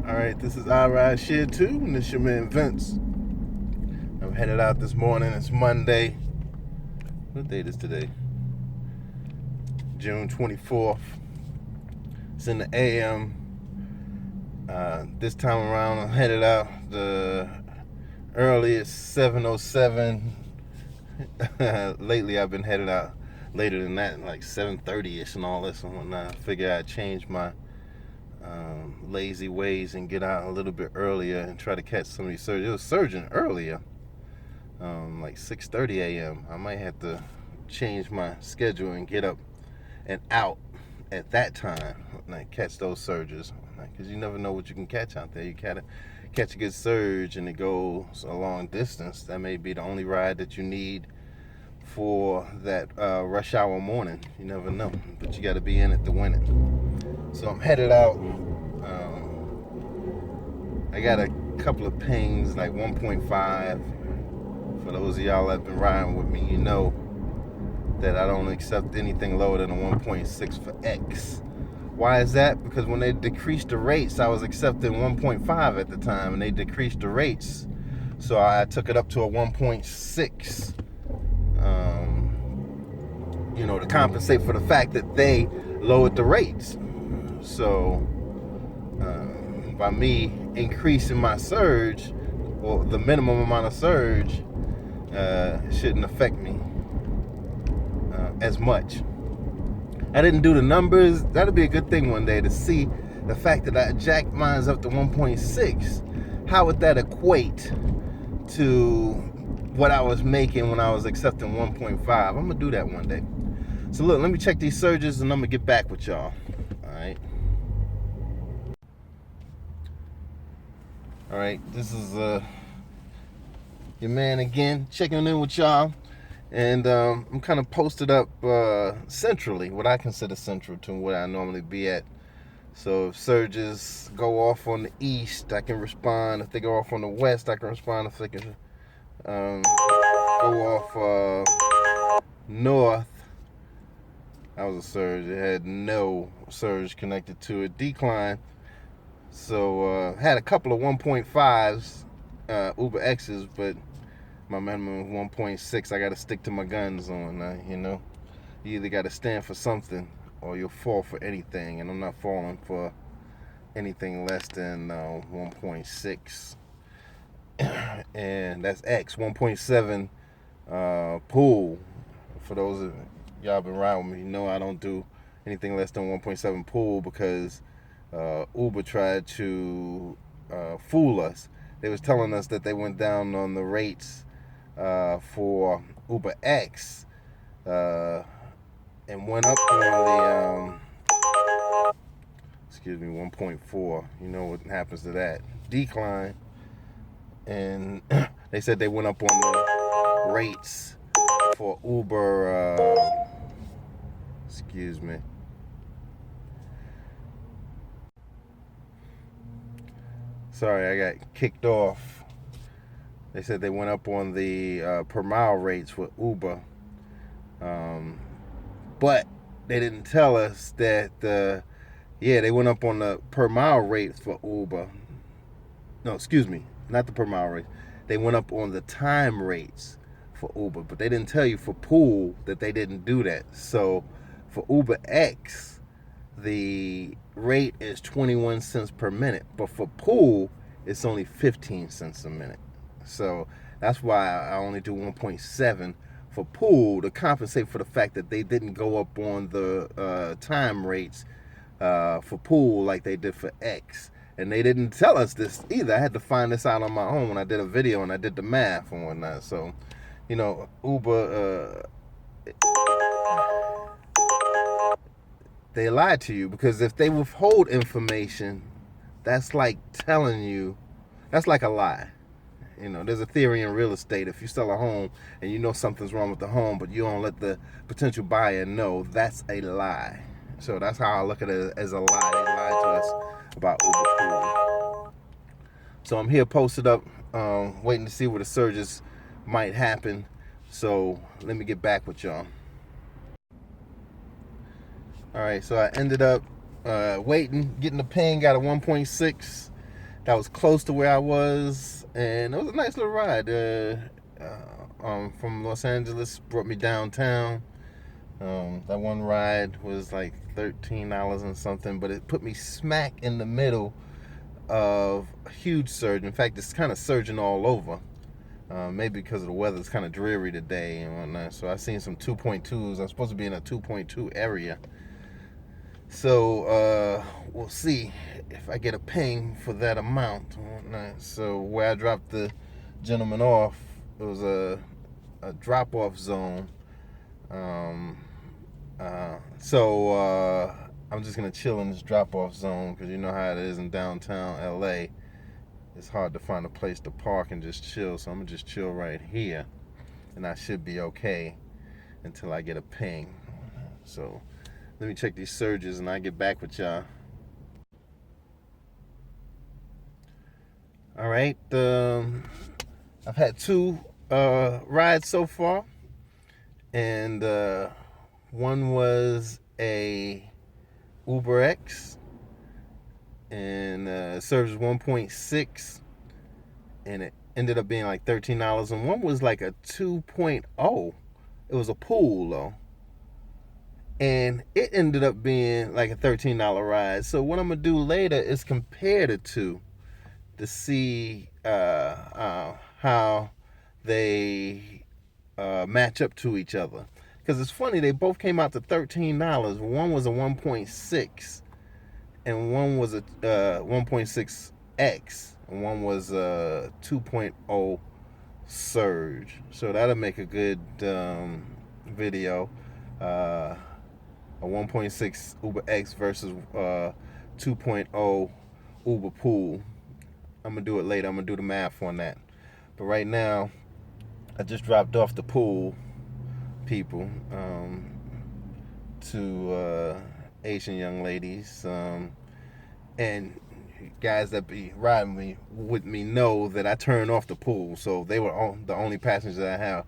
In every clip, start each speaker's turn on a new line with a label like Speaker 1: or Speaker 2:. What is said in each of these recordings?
Speaker 1: Alright, this is I Ride Share 2, and this is your man Vince. I'm headed out this morning. It's Monday. What date is today? June 24th. It's in the AM. This time around, I'm headed out the earliest 7:07. Lately, I've been headed out later than that, like 7:30ish and all this and whatnot. I figured I'd change my lazy ways and get out a little bit earlier and try to catch some of these surges. It was surging earlier, like 6:30 a.m. I might have to change my schedule and get up and out at that time, like catch those surges, because you never know what you can catch out there. You gotta catch a good surge and it goes a long distance. That may be the only ride that you need for that rush hour morning. You never know, but you got to be in it to win it. So I'm headed out. I got a couple of pings, like 1.5. For those of y'all that have been riding with me, you know that I don't accept anything lower than a 1.6 for X. Why is that? Because when they decreased the rates, I was accepting 1.5 at the time, and they decreased the rates. So I took it up to a 1.6, to compensate for the fact that they lowered the rates. So by me increasing my surge, or the minimum amount of surge, shouldn't affect me as much. I didn't do the numbers. That'll be a good thing one day to see the fact that I jacked mine up to 1.6. How would that equate to what I was making when I was accepting 1.5? I'm gonna do that one day. So look, let me check these surges and I'm gonna get back with y'all. All right, this is your man again, checking in with y'all. And I'm kind of posted up centrally, what I consider central to where I normally be at. So if surges go off on the east, I can respond. If they go off on the west, I can respond. If they can go off north, that was a surge. It had no surge connected to it. Decline. So had a couple of 1.5s, Uber X's, but my minimum is 1.6. I got to stick to my guns on, you either got to stand for something or you'll fall for anything, and I'm not falling for anything less than 1.6. And that's X. 1.7 pool. For those of y'all been riding with me, you know I don't do anything less than 1.7 pool, because Uber tried to fool us. They was telling us that they went down on the rates for Uber X and went up on the 1.4. You know what happens to that? Decline. And they said they went up on the rates for Uber sorry, I got kicked off. They said they went up on the per mile rates for Uber, but they didn't tell us that they went up on the per mile rates for Uber. No, excuse me, not the per mile rate. They went up on the time rates for Uber, but they didn't tell you for pool that they didn't do that. So for Uber X, the rate is 21 cents per minute, but for pool, it's only 15 cents a minute. So that's why I only do 1.7 for pool, to compensate for the fact that they didn't go up on the time rates for pool like they did for X. And they didn't tell us this either. I had to find this out on my own when I did a video and I did the math and whatnot. So, Uber, they lied to you, because if they withhold information, that's like telling you, that's like a lie. There's a theory in real estate. If you sell a home and you know something's wrong with the home, but you don't let the potential buyer know, that's a lie. So that's how I look at it, as a lie. They lied to us about Uber Pool. So I'm here posted up, waiting to see where the surges might happen. So let me get back with y'all. All right, so I ended up waiting, getting the ping, got a 1.6. that was close to where I was, and it was a nice little ride. From Los Angeles, brought me downtown. That one ride was like $13 and something, but it put me smack in the middle of a huge surge. In fact, it's kind of surging all over. Maybe because of the weather, it's kind of dreary today and whatnot. So I've seen some 2.2s. I'm supposed to be in a 2.2 area. So we'll see if I get a ping for that amount and whatnot. So where I dropped the gentleman off, it was a drop-off zone. So I'm just gonna chill in this drop-off zone because you know how it is in downtown LA. It's hard to find a place to park and just chill. So I'm gonna just chill right here, and I should be okay until I get a ping. So let me check these surges and I'll get back with y'all. All right. I've had two rides so far, and one was a Uber X, and it serves 1.6, and it ended up being like $13. And one was like a 2.0. It was a pool though, and it ended up being like a $13 ride. So what I'm gonna do later is compare the two to see how they match up to each other. Because it's funny, they both came out to $13. One was a 1.6, and one was a 1.6X, and one was a 2.0 surge. So that'll make a good video. A 1.6 Uber X versus 2.0 Uber Pool. I'm gonna do it later. I'm gonna do the math on that. But right now, I just dropped off the pool people to Asian young ladies, and guys that be riding with me know that I turn off the pool. So they were the only passengers that I have.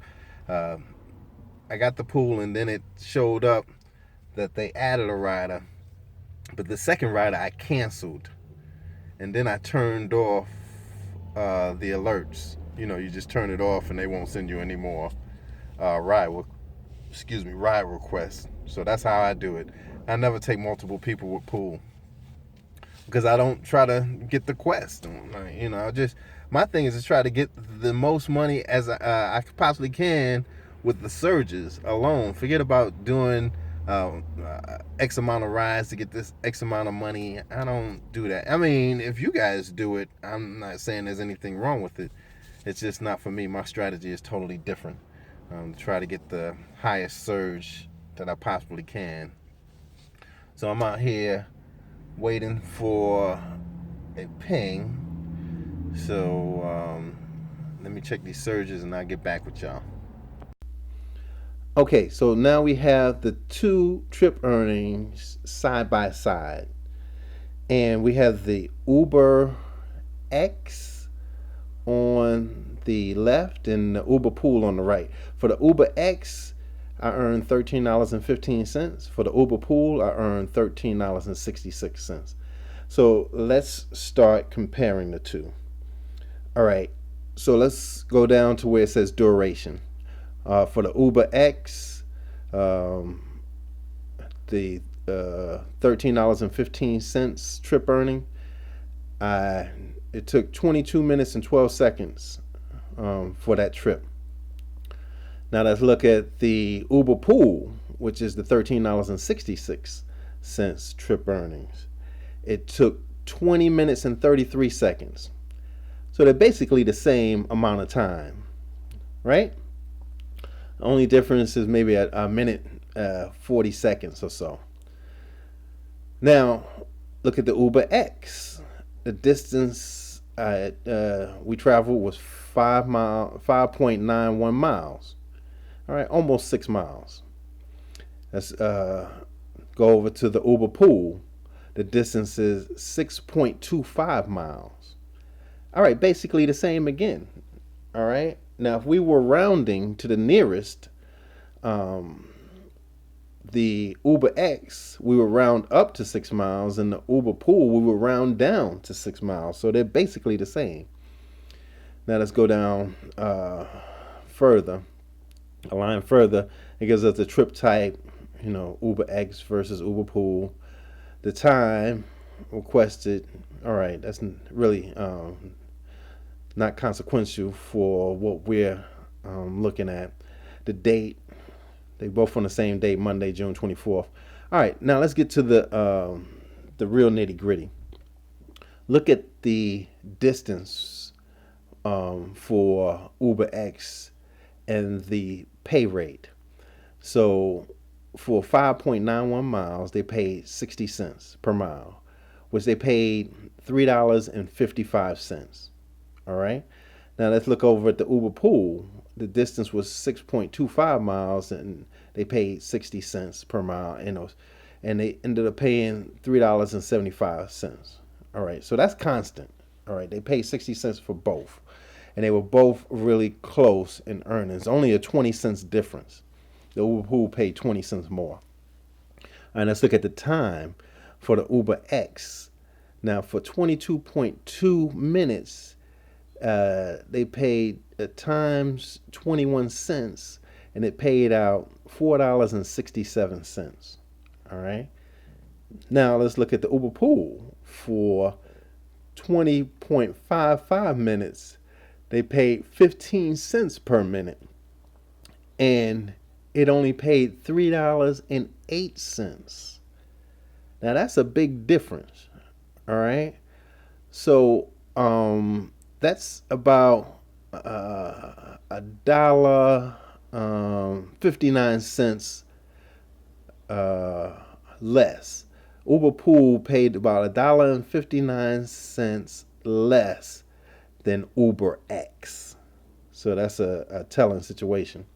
Speaker 1: I got the pool, and then it showed up that they added a rider, but the second rider I canceled, and then I turned off the alerts. You know, you just turn it off and they won't send you any more ride requests. So that's how I do it. I never take multiple people with pool because I don't try to get the quest. You know, my thing is to try to get the most money as I possibly can with the surges alone. Forget about doing X amount of rides to get this X amount of money. I don't do that. I mean, if you guys do it, I'm not saying there's anything wrong with it. It's just not for me. My strategy is totally different. To try to get the highest surge that I possibly can. So I'm out here waiting for a ping. So let me check these surges and I'll get back with y'all. Okay, so now we have the two trip earnings side by side. And we have the Uber X on the left and the Uber Pool on the right. For the Uber X, I earned $13.15. For the Uber Pool, I earned $13.66. So let's start comparing the two. All right, so let's go down to where it says duration. For the Uber X, the $13.15 trip earning, it took 22 minutes and 12 seconds for that trip. Now let's look at the Uber Pool, which is the $13.66 trip earnings. It took 20 minutes and 33 seconds. So they're basically the same amount of time, right? The only difference is maybe a minute 40 seconds or so. Now look at the Uber X. The distance we traveled was 5.91 miles. All right, almost 6 miles. Let's go over to the Uber Pool. The distance is 6.25 miles. All right, basically the same again. All right. Now, if we were rounding to the nearest, the the Uber X, we would round up to 6 miles, and the Uber Pool, we would round down to 6 miles. So they're basically the same. Now let's go down further, a line further. It gives us the trip type, Uber X versus Uber Pool. The time requested, all right, that's really not consequential for what we're looking at. The date, they both on the same day, Monday, June 24th. All right, now let's get to the real nitty gritty. Look at the distance for Uber X and the pay rate. So for 5.91 miles, they paid 60 cents per mile, which they paid $3.55. All right. Now let's look over at the Uber Pool. The distance was 6.25 miles, and they paid 60 cents per mile, and they ended up paying $3.75. All right, so that's constant. All right, they paid 60 cents for both, and they were both really close in earnings. Only a 20 cents difference. The Uber Pool paid 20 cents more. All right, let's look at the time for the Uber X. Now for 22.2 minutes, they paid times 21 cents, and it paid out $4.67. All right. Now let's look at the Uber Pool. For 20.55 minutes, they paid 15 cents per minute, and it only paid $3.08. Now that's a big difference. All right. So that's about $1.59 less. Uber Pool paid about $1.59 less than Uber X. So that's a telling situation.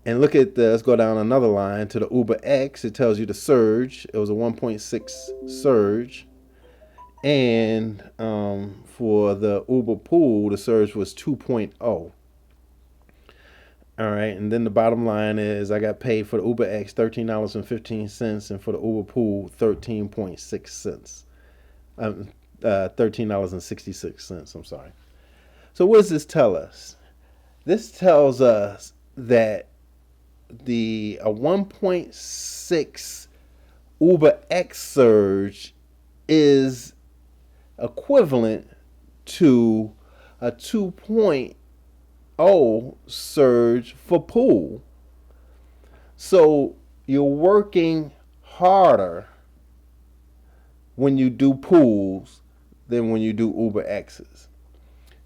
Speaker 1: And look at let's go down another line to the Uber X. It tells you the surge. It was a 1.6 surge. And for the Uber Pool, the surge was 2.0. All right, and then the bottom line is I got paid for the Uber X $13.15, and for the Uber Pool 13.6 cents. $13.66. I'm sorry. So what does this tell us? This tells us that a 1.6 Uber X surge is equivalent to a 2.0 surge for Pool. So you're working harder when you do Pools than when you do Uber X's.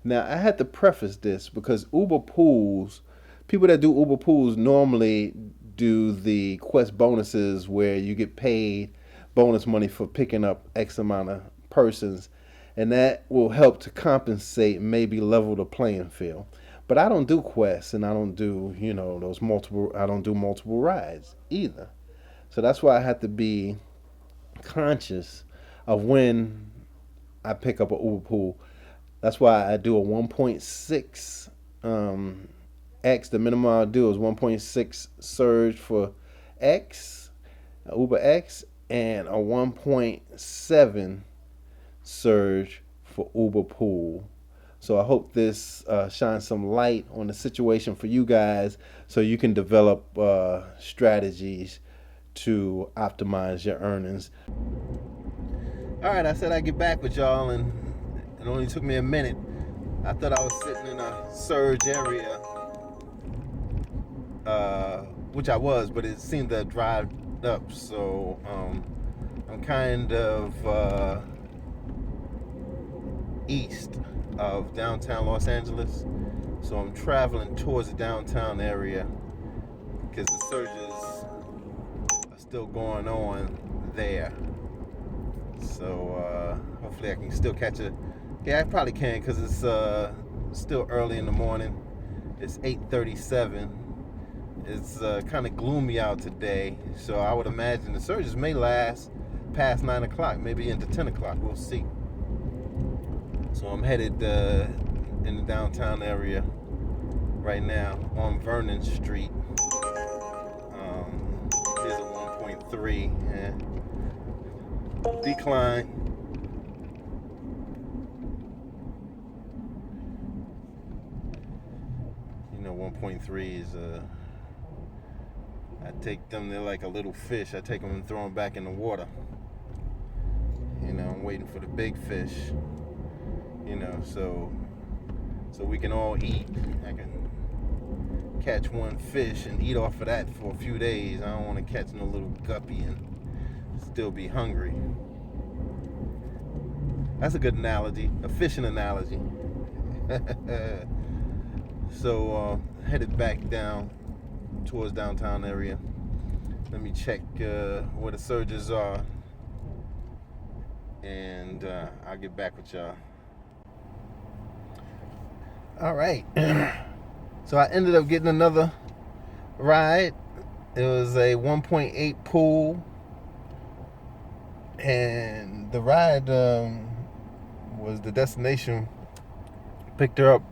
Speaker 1: Now I had to preface this because Uber Pools, people that do Uber Pools normally do the Quest bonuses where you get paid bonus money for picking up X amount of persons, and that will help to compensate, maybe level the playing field. But I don't do quests, and I don't do, I don't do multiple rides either. So that's why I have to be conscious of when I pick up an Uber Pool. That's why I do a 1.6 X. The minimum I'll do is 1.6 surge for X, Uber X, and a 1.7 surge for Uber Pool. So I hope this shines some light on the situation for you guys so you can develop strategies to optimize your earnings. All right, I said I'd get back with y'all, and it only took me a minute. I thought I was sitting in a surge area, which I was, but it seemed to have dried up. So I'm kind of east of downtown Los Angeles, so I'm traveling towards the downtown area because the surges are still going on there. So hopefully I can still catch it. Yeah, I probably can because it's still early in the morning. It's 8:37. It's kind of gloomy out today, so I would imagine the surges may last past 9 o'clock, maybe into 10 o'clock. We'll see. So I'm headed in the downtown area right now on Vernon Street. Here's a 1.3. Yeah. Decline. You know, 1.3 is I take them, they're like a little fish. I take them and throw them back in the water. You know, I'm waiting for the big fish. You know, so we can all eat. I can catch one fish and eat off of that for a few days. I don't want to catch no little guppy and still be hungry. That's a good analogy, a fishing analogy. So headed back down towards downtown area. Let me check where the surges are, and I'll get back with y'all. All right. So I ended up getting another ride. It was a 1.8 pool, and the ride was the destination. Picked her up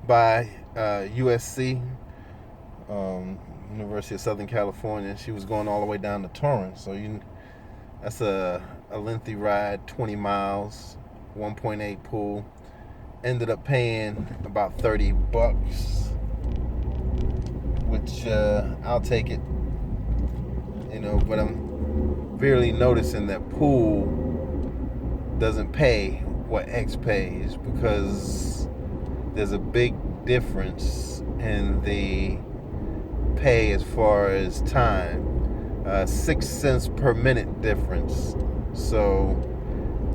Speaker 1: by USC, University of Southern California. She was going all the way down to Torrance, so that's a lengthy ride, 20 miles, 1.8 pool. Ended up paying about $30, which I'll take it. You know, but I'm really noticing that pool doesn't pay what X pays, because there's a big difference in the pay as far as time. 6 cents per minute difference. So,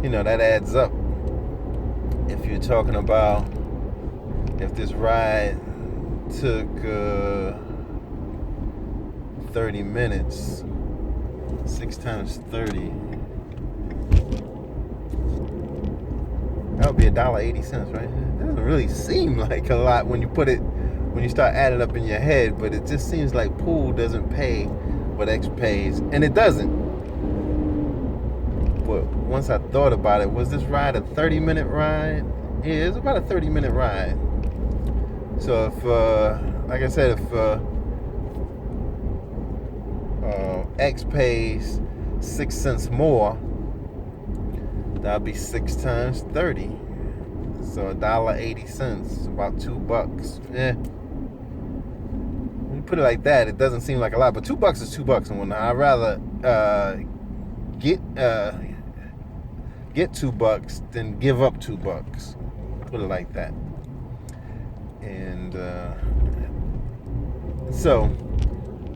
Speaker 1: you know, that adds up. If you're talking about if this ride took 30 minutes, 6 times 30, that would be $1.80, right? It doesn't really seem like a lot when you start adding up in your head, but it just seems like pool doesn't pay what X pays, and it doesn't. But once I thought about it, was this ride a 30-minute ride? Yeah, it's about a 30-minute ride. So if, like I said, if X pays 6 cents more, that'll be 6 times 30. So $1.80, about $2. Yeah. When you put it like that, it doesn't seem like a lot, but $2 is $2 and whatnot. I'd rather get $2 than give up $2. Put it like that. And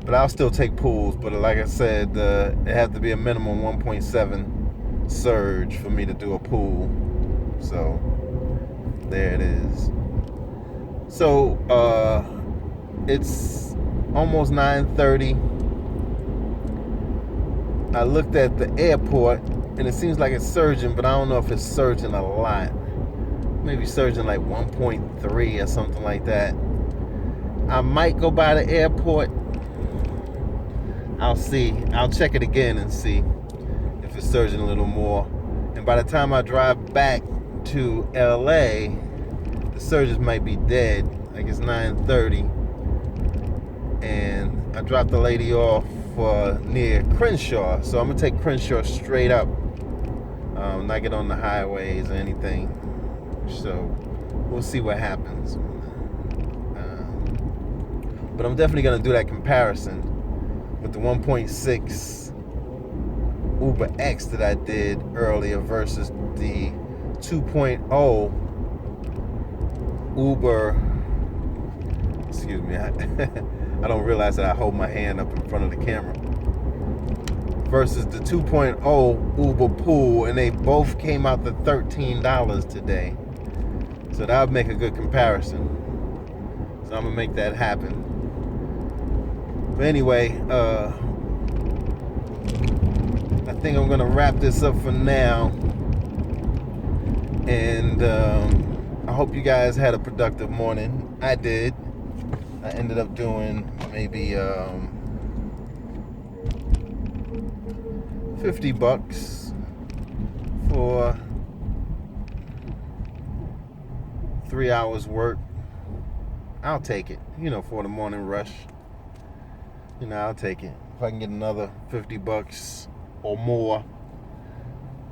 Speaker 1: but I'll still take pools. But like I said, it had to be a minimum 1.7 surge for me to do a pool. So there it is. So it's almost 9:30. I looked at the airport, and it seems like it's surging, but I don't know if it's surging a lot. Maybe surging like 1.3 or something like that. I might go by the airport. I'll see. I'll check it again and see if it's surging a little more. And by the time I drive back to LA, the surges might be dead. Like it's 9:30. And I dropped the lady off near Crenshaw. So I'm going to take Crenshaw straight up. Not get on the highways or anything. So we'll see what happens. But I'm definitely going to do that comparison with the 1.6 Uber X that I did earlier versus the 2.0 Uber. Excuse me, I don't realize that I hold my hand up in front of the camera. Versus the 2.0 Uber Pool, and they both came out to $13 today. So that would make a good comparison. So I'm gonna make that happen. But anyway, I think I'm gonna wrap this up for now. And I hope you guys had a productive morning. I did. I ended up doing maybe $50 for 3 hours work. I'll take it, for the morning rush. I'll take it. if I can get another $50 or more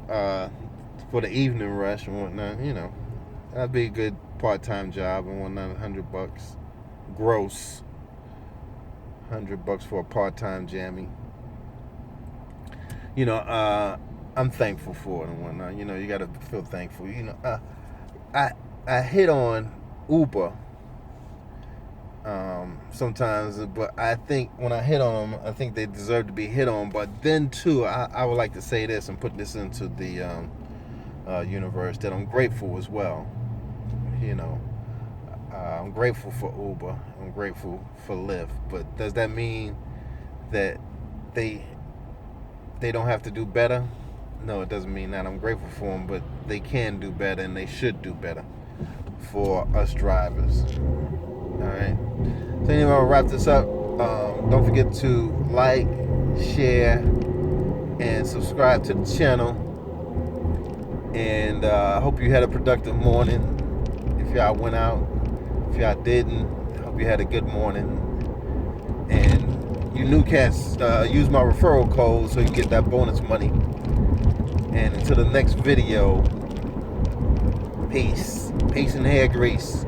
Speaker 1: for the evening rush and whatnot, that'd be a good part-time job and whatnot. $100 gross, $100 for a part-time jammy. I'm thankful for it and whatnot. You gotta feel thankful. I hit on Uber sometimes, but I think when I hit on them, I think they deserve to be hit on. But then too, I would like to say this and put this into the universe, that I'm grateful as well. I'm grateful for Uber. I'm grateful for Lyft. But does that mean that they don't have to do better? No, it doesn't mean that. I'm grateful for them, but they can do better and they should do better for us drivers. All right. So anyway, I'll wrap this up. Don't forget to like, share, and subscribe to the channel. And I hope you had a productive morning. If y'all went out, if y'all didn't, I hope you had a good morning. And you new cats, use my referral code so you get that bonus money. And until the next video, peace. Peace and hair grease.